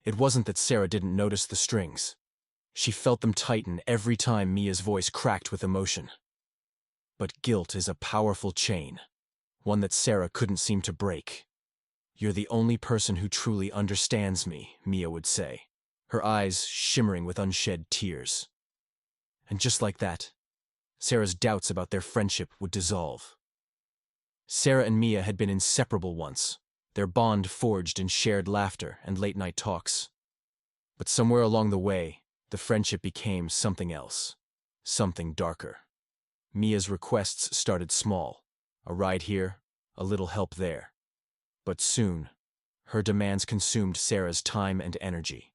It wasn't that Sarah didn't notice the strings. She felt them tighten every time Mia's voice cracked with emotion. But guilt is a powerful chain, one that Sarah couldn't seem to break. "You're the only person who truly understands me," Mia would say, her eyes shimmering with unshed tears. And just like that, Sarah's doubts about their friendship would dissolve. Sarah and Mia had been inseparable once, their bond forged in shared laughter and late-night talks. But somewhere along the way, the friendship became something else, something darker. Mia's requests started small, a ride here, a little help there. But soon, her demands consumed Sarah's time and energy.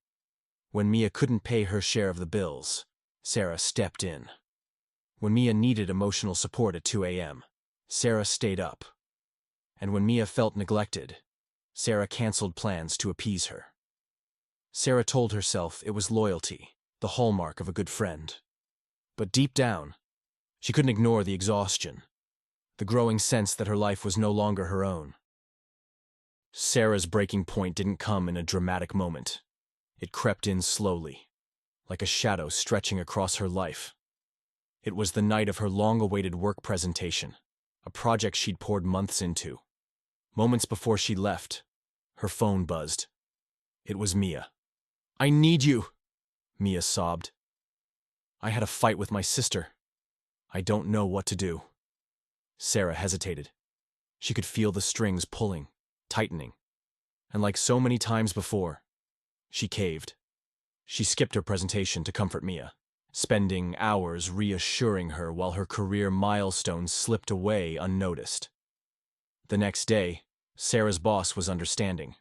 When Mia couldn't pay her share of the bills, Sarah stepped in. When Mia needed emotional support at 2 a.m., Sarah stayed up. And when Mia felt neglected, Sarah canceled plans to appease her. Sarah told herself it was loyalty, the hallmark of a good friend. But deep down, she couldn't ignore the exhaustion, the growing sense that her life was no longer her own. Sarah's breaking point didn't come in a dramatic moment. It crept in slowly, like a shadow stretching across her life. It was the night of her long-awaited work presentation, a project she'd poured months into. Moments before she left, her phone buzzed. It was Mia. "I need you," Mia sobbed. "I had a fight with my sister. I don't know what to do." Sarah hesitated. She could feel the strings pulling, tightening. And like so many times before, she caved. She skipped her presentation to comfort Mia, spending hours reassuring her while her career milestones slipped away unnoticed. The next day, Sarah's boss was understanding.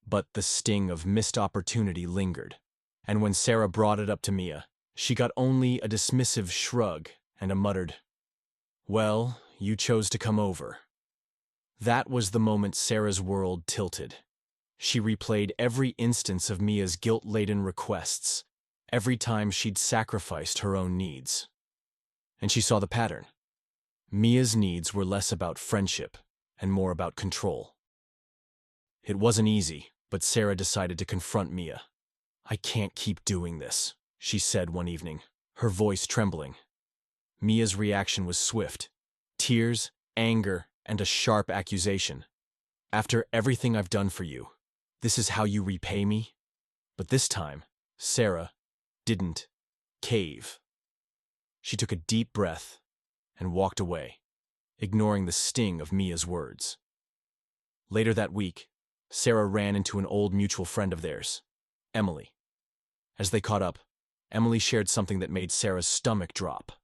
But the sting of missed opportunity lingered, and when Sarah brought it up to Mia, she got only a dismissive shrug and a muttered, "Well, you chose to come over." That was the moment Sarah's world tilted. She replayed every instance of Mia's guilt-laden requests, every time she'd sacrificed her own needs. And she saw the pattern. Mia's needs were less about friendship and more about control. It wasn't easy, but Sarah decided to confront Mia. "I can't keep doing this," she said one evening, her voice trembling. Mia's reaction was swift. Tears, anger, and a sharp accusation. "After everything I've done for you, this is how you repay me?" But this time, Sarah didn't cave. She took a deep breath and walked away, ignoring the sting of Mia's words. Later that week, Sarah ran into an old mutual friend of theirs, Emily. As they caught up, Emily shared something that made Sarah's stomach drop.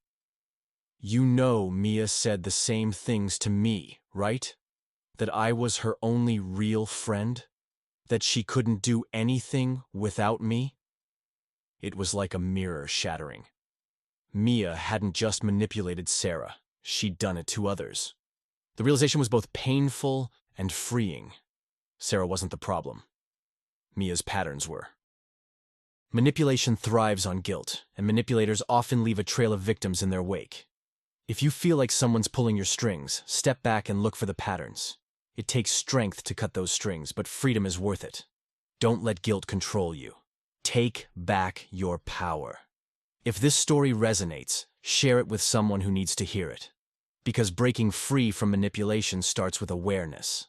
"You know Mia said the same things to me, right? That I was her only real friend? That she couldn't do anything without me?" It was like a mirror shattering. Mia hadn't just manipulated Sarah, she'd done it to others. The realization was both painful and freeing. Sarah wasn't the problem. Mia's patterns were. Manipulation thrives on guilt, and manipulators often leave a trail of victims in their wake. If you feel like someone's pulling your strings, step back and look for the patterns. It takes strength to cut those strings, but freedom is worth it. Don't let guilt control you. Take back your power. If this story resonates, share it with someone who needs to hear it. Because breaking free from manipulation starts with awareness.